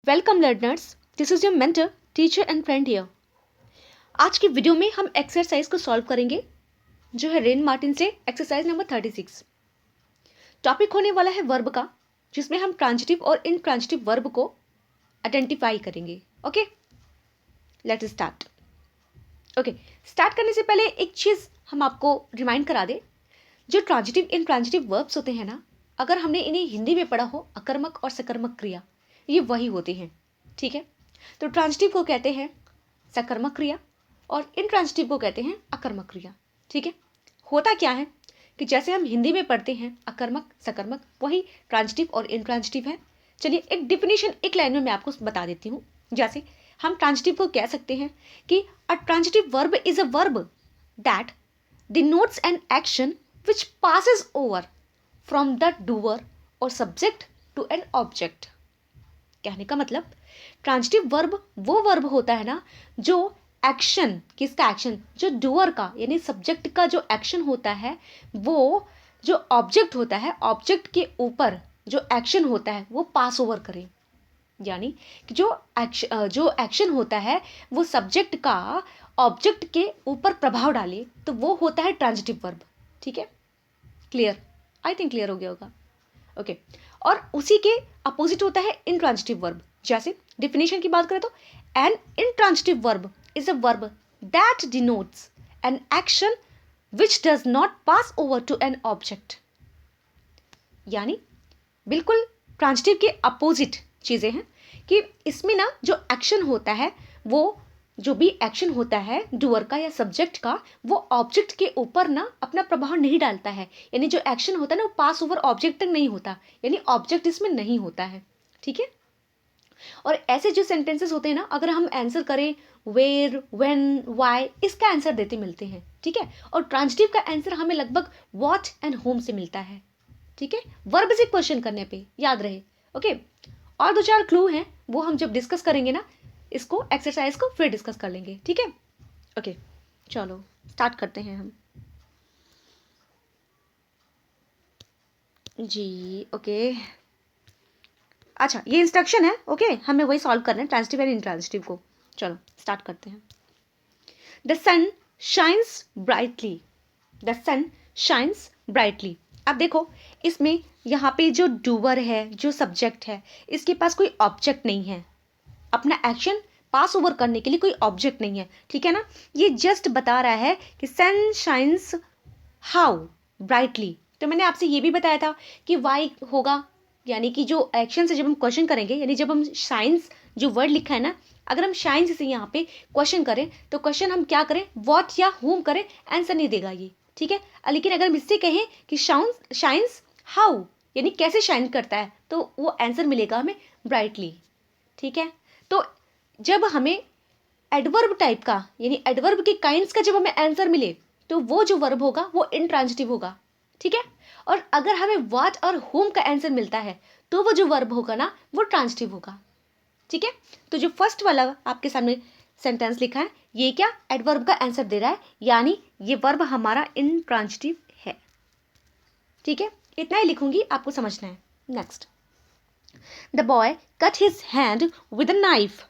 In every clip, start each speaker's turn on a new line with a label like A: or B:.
A: Welcome learners, this is your mentor, teacher and friend here. आज की video में हम एक्सरसाइज को सॉल्व करेंगे जो है रेन मार्टिन से एक्सरसाइज नंबर 36। टॉपिक होने वाला है वर्ब का, जिसमें हम ट्रांजिटिव और इनट्रांजिटिव वर्ब को आइडेंटिफाई करेंगे। Okay, let's start. Okay, start करने से पहले एक चीज़ हम आपको रिमाइंड करा दें। जो ट्रांजिटिव इनट्रांजिटिव वर्ब्स होते हैं ना, अगर हमने इन्हें हिंदी में पढ़ा हो, अकर्मक और सकर्मक क्रिया ये वही होते हैं। ठीक है, तो ट्रांजिटिव को कहते हैं सकर्मक क्रिया और इनट्रांजिटिव को कहते हैं अकर्मक क्रिया। ठीक है, होता क्या है कि जैसे हम हिंदी में पढ़ते हैं अकर्मक सकर्मक, वही ट्रांजिटिव और इनट्रांजिटिव है। चलिए एक डिफिनेशन एक लाइन में मैं आपको बता देती हूँ। जैसे हम ट्रांजिटिव को कह सकते हैं कि अ transitive verb is a verb that denotes an action which passes over from the doer or subject to an object। कहने का मतलब ट्रांजिटिव वर्ब वो वर्ब होता है ना जो एक्शन, किसका एक्शन, जो डूअर का यानी सब्जेक्ट का जो एक्शन होता है वो जो ऑब्जेक्ट होता है, ऑब्जेक्ट के ऊपर जो एक्शन होता है वो पास ओवर करे। यानी कि जो एक्शन होता है वो सब्जेक्ट का ऑब्जेक्ट के ऊपर प्रभाव डाले, तो वो होता है ट्रांजिटिव वर्ब। ठीक है, क्लियर? आई थिंक क्लियर हो गया होगा। ओके, और उसी के अपोजिट होता है इनट्रांजिटिव वर्ब। जैसे डिफिनेशन की बात करें तो an intransitive verb is a verb that denotes an action which does not pass over to an object. यानी बिल्कुल ट्रांजिटिव के अपोजिट चीज़ें हैं कि इसमें ना जो एक्शन होता है, वो जो भी एक्शन होता है डूअर का या सब्जेक्ट का, वो ऑब्जेक्ट के ऊपर ना अपना प्रभाव नहीं डालता है। यानी जो एक्शन होता है ना वो पास ओवर ऑब्जेक्ट तक नहीं होता, यानी ऑब्जेक्ट इसमें नहीं होता है। ठीक है, और ऐसे जो सेंटेंसेस होते हैं ना, अगर हम आंसर करें वेयर, व्हेन, व्हाई, इसका आंसर देते मिलते हैं। ठीक है, और ट्रांजिटिव का आंसर हमें लगभग व्हाट एंड होम से मिलता है। ठीक है, वर्ब से क्वेश्चन करने पे याद रहे। ओके, और दो चार क्लू हैं, वो हम जब डिस्कस करेंगे ना इसको, एक्सरसाइज को, फिर डिस्कस कर लेंगे। ठीक है, ओके, चलो स्टार्ट करते हैं हम जी। ओके, अच्छा ये इंस्ट्रक्शन है। ओके, हमें वही सॉल्व करना है, ट्रांजिटिव एंड इंट्रांजिटिव को। चलो स्टार्ट करते हैं। The sun shines brightly, the sun shines brightly. अब देखो इसमें यहाँ पे जो डूअर है, जो सब्जेक्ट है, इसके पास कोई ऑब्जेक्ट नहीं है, अपना एक्शन पास ओवर करने के लिए कोई ऑब्जेक्ट नहीं है। ठीक है ना, ये जस्ट बता रहा है कि सन शाइन्स हाउ ब्राइटली। तो मैंने आपसे ये भी बताया था कि वाई होगा, यानी कि जो एक्शन से जब हम क्वेश्चन करेंगे, यानी जब हम शाइन्स जो वर्ड लिखा है ना, अगर हम शाइन्स से यहाँ पे क्वेश्चन करें तो क्वेश्चन हम क्या करें, व्हाट या होम करें, आंसर नहीं देगा ये। ठीक है, लेकिन अगर हम इससे कहें कि शाइन्स हाउ, यानी कैसे शाइन करता है, तो वो आंसर मिलेगा हमें ब्राइटली। ठीक है, तो जब हमें एडवर्ब टाइप का, यानी एडवर्ब के काइंड्स का जब हमें आंसर मिले, तो वो जो वर्ब होगा वो इनट्रांजिटिव होगा। ठीक है, और अगर हमें व्हाट और होम का आंसर मिलता है तो वो जो वर्ब होगा ना वो ट्रांजिटिव होगा। ठीक है, तो जो फर्स्ट वाला आपके सामने सेंटेंस लिखा है, ये क्या एडवर्ब का आंसर दे रहा है, यानी ये वर्ब हमारा इनट्रांजिटिव है। ठीक है, इतना ही लिखूंगी, आपको समझना है। Next, the boy cut his hand with a knife.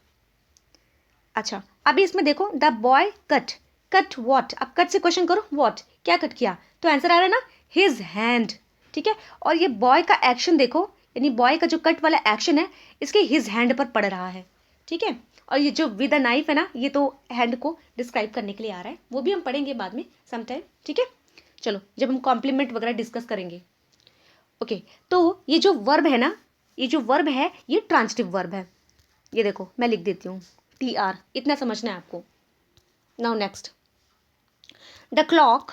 A: अच्छा, अभी इसमें देखो the boy cut, cut what, अब कट से क्वेश्चन करो वॉट, क्या कट किया, तो आंसर आ रहा है ना हिज हैंड। ठीक है, और ये बॉय का एक्शन देखो, यानी बॉय का जो कट वाला एक्शन है इसके हिज हैंड पर पड़ रहा है। ठीक है, और ये जो विद अ नाइफ है ना, ये तो हैंड को डिस्क्राइब करने के लिए आ रहा है, वो भी हम पढ़ेंगे बाद में समटाइम। ठीक है, चलो जब हम कॉम्प्लीमेंट वगैरह डिस्कस करेंगे। ओके, तो ये जो वर्ब है ना, ये जो वर्ब है ये ट्रांजिटिव वर्ब है। ये देखो मैं लिख देती हूँ TR, इतना समझना है आपको। Now next, the clock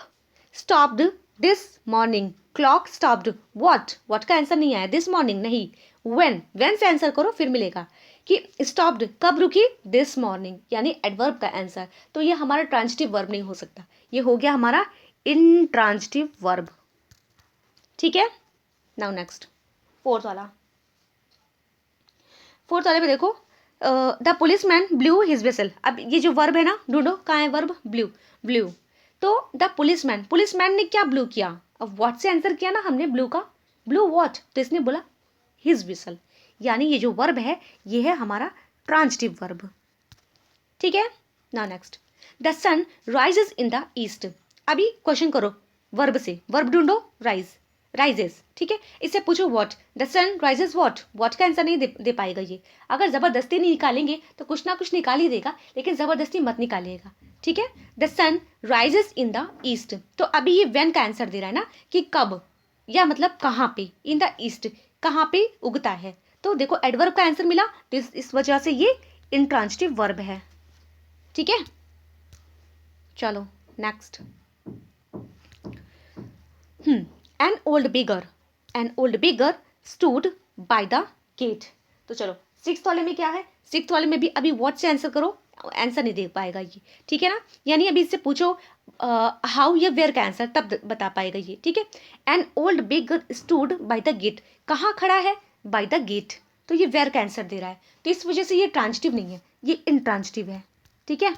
A: stopped this morning. Clock stopped what, what का आंसर नहीं आया, दिस मॉर्निंग नहीं, व्हेन से आंसर करो फिर मिलेगा कि स्टॉप्ड कब रुकी, दिस मॉर्निंग, यानी एडवर्ब का आंसर। तो ये हमारा ट्रांजिटिव वर्ब नहीं हो सकता, ये हो गया हमारा इनट्रांजिटिव वर्ब। ठीक है, नाउ नेक्स्ट फोर्थ वाला, फोर्थ वाले पे देखो, the police man blue his whistle. अब ये जो वर्ब है ना, ढूंढो कहाँ है वर्ब, ब्लू, ब्लू। तो द पुलिस मैन ने क्या ब्लू किया, अब व्हाट से आंसर किया ना हमने ब्लू का, ब्लू व्हाट, तो इसने बोला हिज विसल, यानी ये जो वर्ब है ये है हमारा ट्रांजिटिव वर्ब। ठीक है, now next, the sun rises in the east. अभी क्वेश्चन करो वर्ब से, वर्ब ढूंढो, राइज, राइजेस। ठीक है, इससे पूछो what, the sun rises what, what का आंसर नहीं दे पाएगा ये। अगर जबरदस्ती नहीं निकालेंगे तो कुछ ना कुछ निकाल ही देगा, लेकिन जबरदस्ती मत निकालिएगा। ठीक है, the sun rises in the east, तो अभी ये व्हेन का आंसर दे रहा है ना कि कब, या मतलब कहाँ पे, इन द ईस्ट कहाँ पे उगता है। तो देखो एडवर्ब का आंसर मिला, तो इस वजह से ये इंट्रांजिटिव वर्ब है। ठीक है, चलो next, an old beggar stood by the gate. तो चलो सिक्स्थ वाले में क्या है, सिक्स्थ वाले में भी अभी व्हाट से आंसर करो, आंसर नहीं दे पाएगा ये। ठीक है ना, यानी अभी इससे पूछो हाउ या वेयर का आंसर, तब बता पाएगा ये। ठीक है, an old beggar stood by the gate, कहाँ खड़ा है, बाय द गेट, तो ये वेयर का आंसर दे रहा है, तो इस वजह से ये ट्रांजिटिव नहीं है, ये इंट्रांजिटिव है। ठीक है,